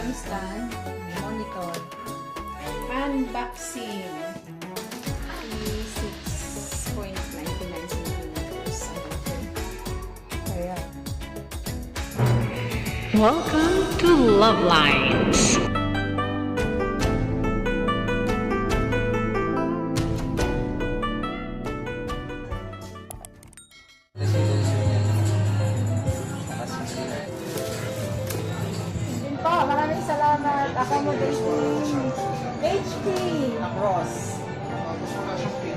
yung stand, monitor, unboxing, 6.99 centimeters. Ayan. Welcome to Luvlines. Maraming salamat. Accommodating HP. Across.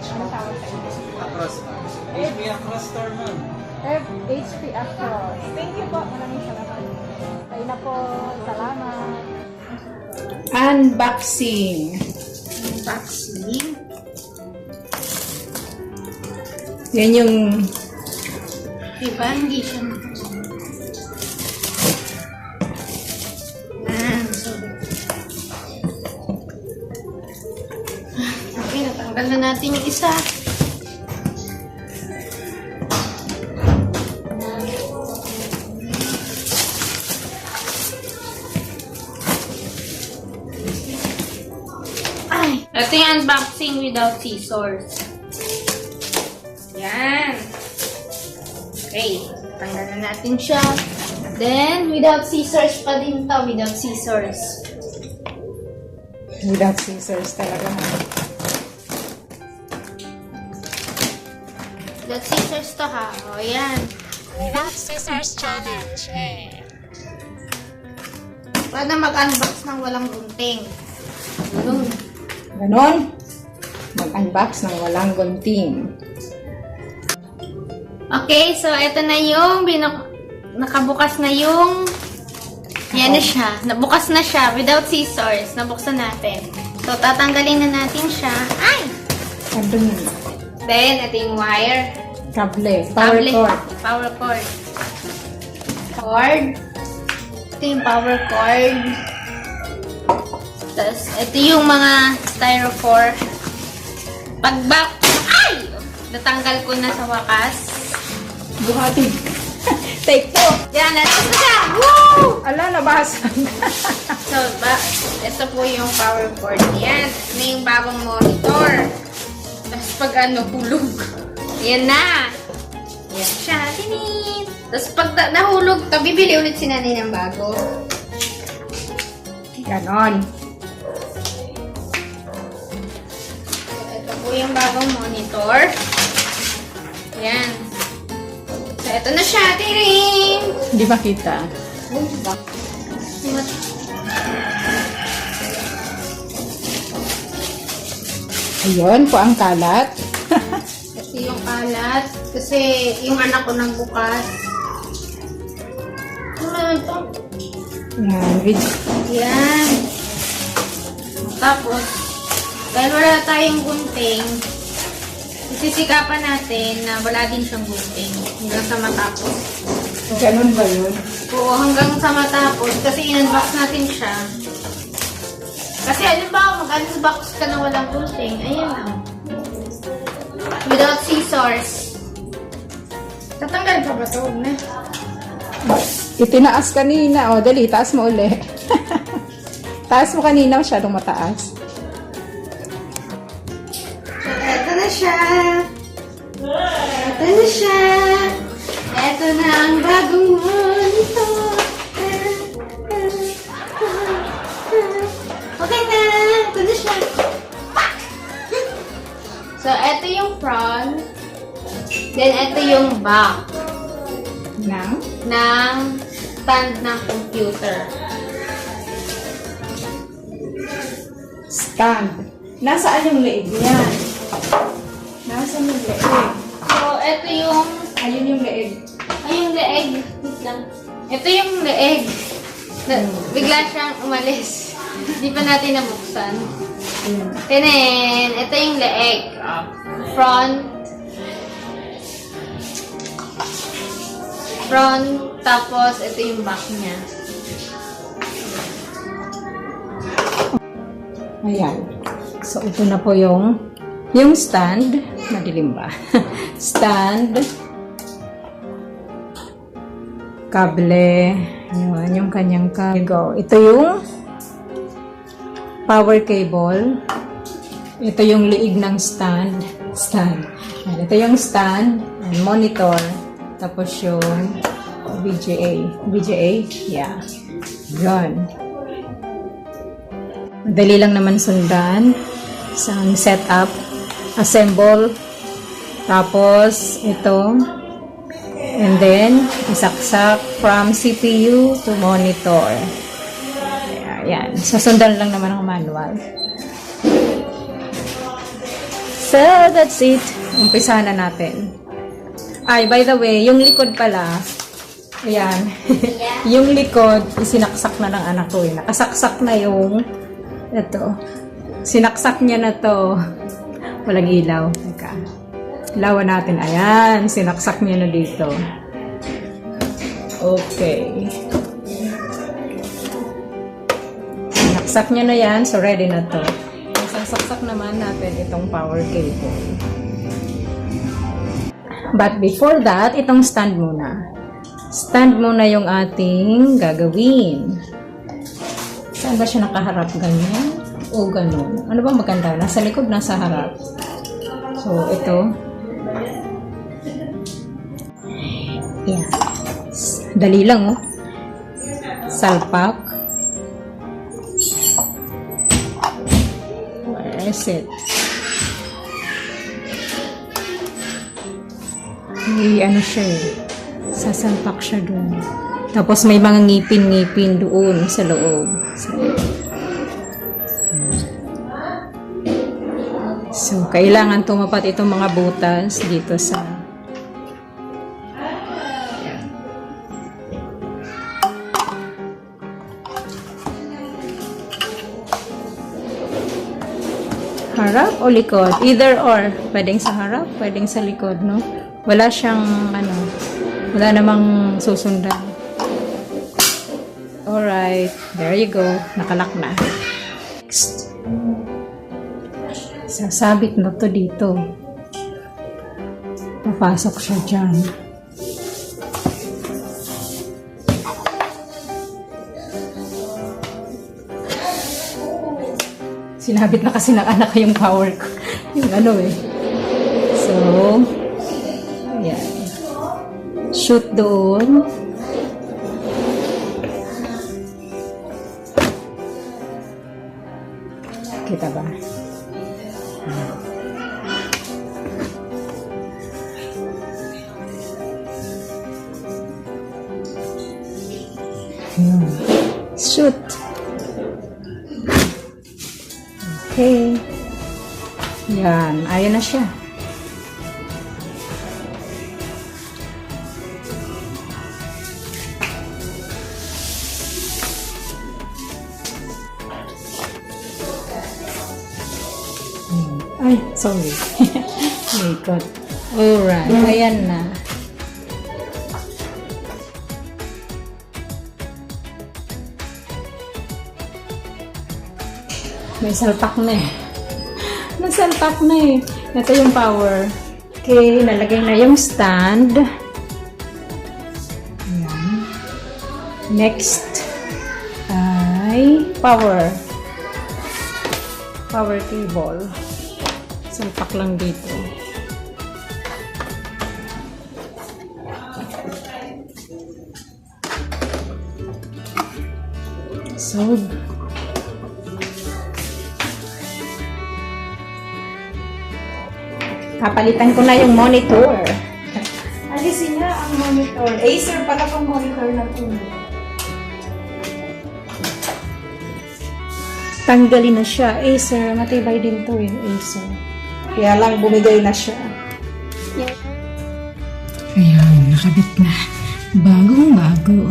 Ano tawag sa inyo? Across. HP across store man. HP Across. Thank you po. Maraming salamat. Tayo na po. Salamat. Unboxing. Unboxing. Yan yung Diba, hindi siya okay, natanggal na natin yung isa. Ay, ito yung unboxing without scissors. Yan. Okay, tanggal na natin siya. Then, without scissors pa din to. Without scissors. without scissors talaga. Without scissors to ha. O, yan. Without scissors challenge. Paano mag-unbox ng walang gunting? Ganun. Ganon. Mag-unbox ng walang gunting. Okay, so ito na yung nakabukas na yung yan na siya. Nabukas na siya without scissors. Nabuksan natin. So, tatanggalin na natin siya. Ay! Andun. Then, ito yung wire. Kable. Power cord. Power cord. Cord. Ito yung power cord. Tapos, ito yung mga styrofoam. Pag-back. Ay! Natanggal ko na sa wakas. Buhati. Take 2. Yan, natin na siya. Woo! Ala, nabasan. So, ito po yung power cord. Yan. Ito yung bagong monitor. Tapos pag hulog. Yan na. Yan siya. Tinin. Tapos pag nahulog, bibili ulit si nanay ng bago. Ganon. So, ito po yung bagong monitor. Yan. So, ito na siya. Tiring! Hindi makita. Ayun po ang kalat. Kasi yung kalat. Kasi yung anak ko nagbukas. Yan. Yan. Tapos, dahil wala tayong gunting, isisikapan natin na wala din siyang gunting hanggang sa matapos. Ganon ba yun? Oo, hanggang sa matapos kasi in-unbox natin siya. Kasi halimbawa, mag-unbox ka na walang gunting. Ayan lang. Without scissors. Tatanggal pa ba ito? Na? Itinaas kanina. O, dali. Taas mo uli. Taas mo kanina. Masyadong mataas. So, eto na siya. Eto na siya. Eto na ang bagong monitor. Okay na. Eto na siya. So, eto yung front. Then, eto yung back ng stand ng computer. Stand. Nasaan yung leeg niyan? Nasaan yung leeg? So, eto yung Ayun yung leeg. ay, yung leeg. Wait lang. Ito yung leeg. Bigla siyang umalis. Hindi pa natin nabuksan. Tenen, ito yung leeg. Front, tapos ito yung back niya. Ayan. So, ito na po yung stand. Madilim ba? Stand. Kable. Yun, yung kanyang go. Ito yung power cable. Ito yung liig ng stand. Ayan, ito yung stand and monitor. Tapos yung VGA. Yeah. Yun. Madali lang naman sundan. Isang setup. Assemble. Tapos, ito. And then, isaksak from CPU to monitor. Ayan. Sasundan lang naman ang manual. So, that's it. Umpisa na natin. Ay, by the way, yung likod pala, ayan. Yung likod, isinaksak na ng anak ko. Nakasaksak na yung, ito. Sinaksak niya na to. Walang ilaw. Teka. Ilawan natin. Ayan. Sinaksak niya na dito. Okay. Sinaksak niya na yan. So, ready na to. Sasaksak naman natin itong power cable. But before that, itong stand muna. Stand muna yung ating gagawin. Saan ba siya nakaharap? Ganyan? O ganun? Ano ba maganda? Nasa likod, nasa harap. So, ito. Yeah. Dali lang, oh. Salpak. Where is it? May ano siya eh. Sasalpak siya doon. Tapos may mga ngipin-ngipin doon sa loob. So, kailangan tumapat itong mga butas dito sa harap o likod. Either or. Pwedeng sa harap, pwedeng sa likod, no? Wala siyang, ano, wala namang susundan. Alright. There you go. Nakalak na. Next. Sasabit na to dito. Papasok siya dyan. Sinabit na kasi ng anak yung power ko. Yung ano eh. So, ayan. Shoot doon. Kita ba? Shoot. Okay. Yan. Ayan na siya. Ay, sorry. My God. Alright. Ayan na. May salpak na eh. Nasalpak na eh. Ito yung power. Okay, nalagay na yung stand. Ayan. Next ay power. Power cable. Salpak lang dito. So, papalitan ko na yung monitor. Alisin niya ang monitor. Acer pala pang monitor na ito. Tanggalin na siya. Acer, matibay din to yung Acer. Kaya lang bumigay na siya. Ayan, nakabit na. Bagong-bago.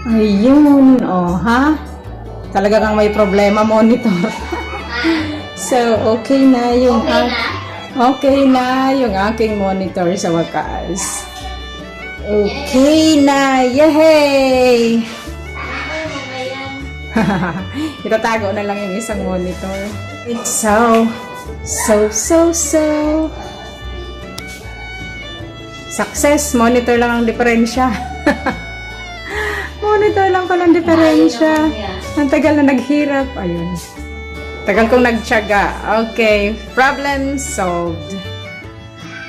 Ayun, oh, ha? Talaga kang may problema, monitor. So, okay na yung aking monitor sa wakas. Okay na! Yay! Itatago na lang yung isang monitor. It's so success. Monitor lang ang diferensya. Monitor lang pala ang diferensya. Ang tagal na naghirap. Ayun. Tagal kong nagtiyaga. Okay. Problem solved.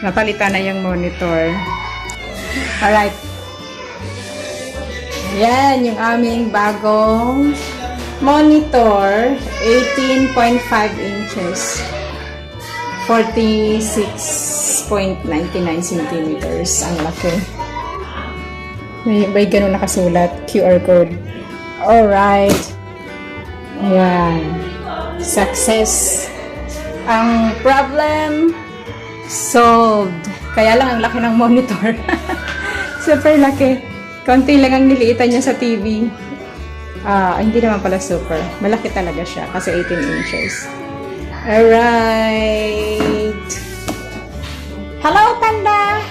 Napalitan na yung monitor. Alright. Yan yung aming bagong monitor. 18.5 inches. 46.99 centimeters. Ang laki. May ganun nakasulat. QR code. Alright. Ayan. Success. Ang problem solved. Kaya lang ang laki ng monitor. Super laki. Konti lang ang niliitan niya sa TV. Hindi naman pala super. Malaki talaga siya kasi 18 inches. Alright. Hello, Panda!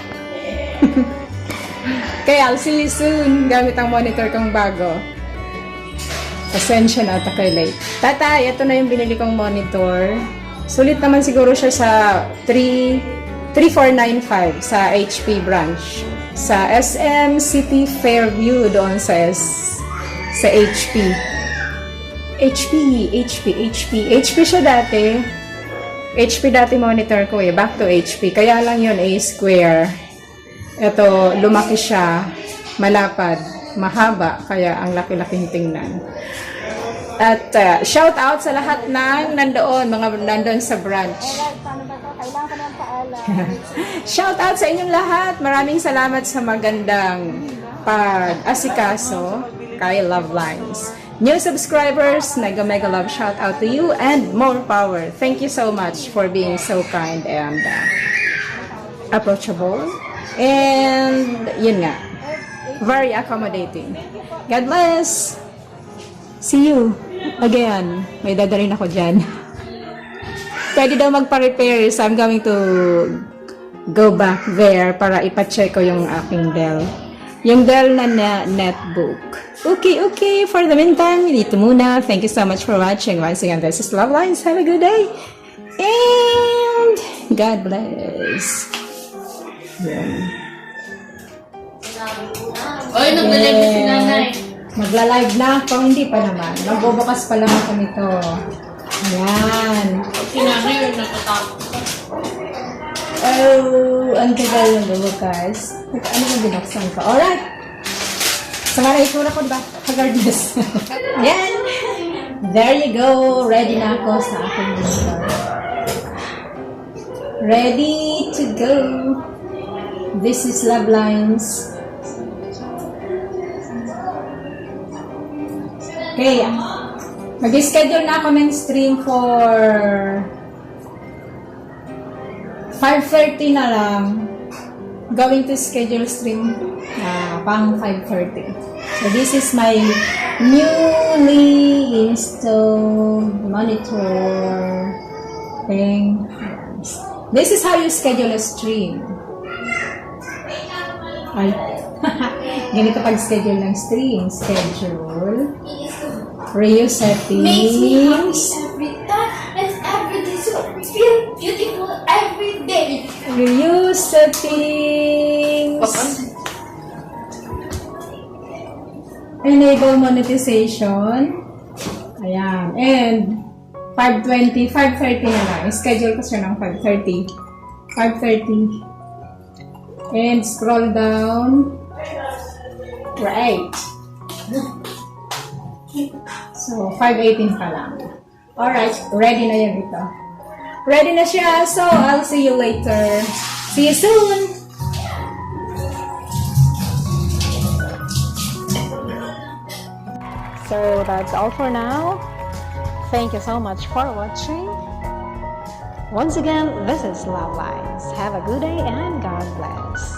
Okay, I'll see you soon. Gamit ang monitor kong bago. Pasensya na at ako'y late. Tatay, ito na yung binili kong monitor. Sulit naman siguro siya sa 3495 sa HP branch. Sa SM City Fairview doon sa HP. HP siya dati. HP dati monitor ko eh. Back to HP. Kaya lang yun square. Ito, lumaki siya. Malapad. Mahaba. Kaya ang laki-laking tingnan. At shout out sa lahat ng nandoon sa branch. Shout out sa inyong lahat. Maraming salamat sa magandang pag-asikaso kay Luvlines. New subscribers, mega love shout out to you and more power. Thank you so much for being so kind and approachable. And yun nga, very accommodating. God bless! See you again. May dadalhin ako dyan. Pwede daw magpa-repair, so I'm going to go back there para ipa-check ko yung aking Dell. Yung Dell na netbook. Okay. For the meantime, dito muna. Thank you so much for watching. Once again, this is Luvlines. Have a good day. And God bless. Yan. Oy, nag-live si nanay. Magla-live na ako. Hindi pa naman. Magbubukas pa lang ako nito. Ayan. Si nanay, natatakot. Oh, ang tagal ng bubukas. Ano yung binuksan ko? Alright. Sama na ito na ko, diba? Regardless. Ayan. There you go. Ready na ako sa aking monitor. Ready to go. This is Luvlines. Okay. Mag-schedule na ako ng stream for 5:30 na lang. Going to schedule stream pang 5:30. So this is my newly installed monitor thing. This is how you schedule a stream. Ay. Ganito pag-schedule ng stream. Schedule. Reuse settings. Every time and every day so feel beautiful every day. Reuse settings. Enable monetization. Ayan. And 5:30 na lang. Schedule ko siya ng 5:30. 5:30. And scroll down. Right. So, 5:18 pa lang. Alright, ready na yan ito. Ready na siya, so I'll see you later. See you soon! So, that's all for now. Thank you so much for watching. Once again, this is Luvlines. Have a good day and God bless.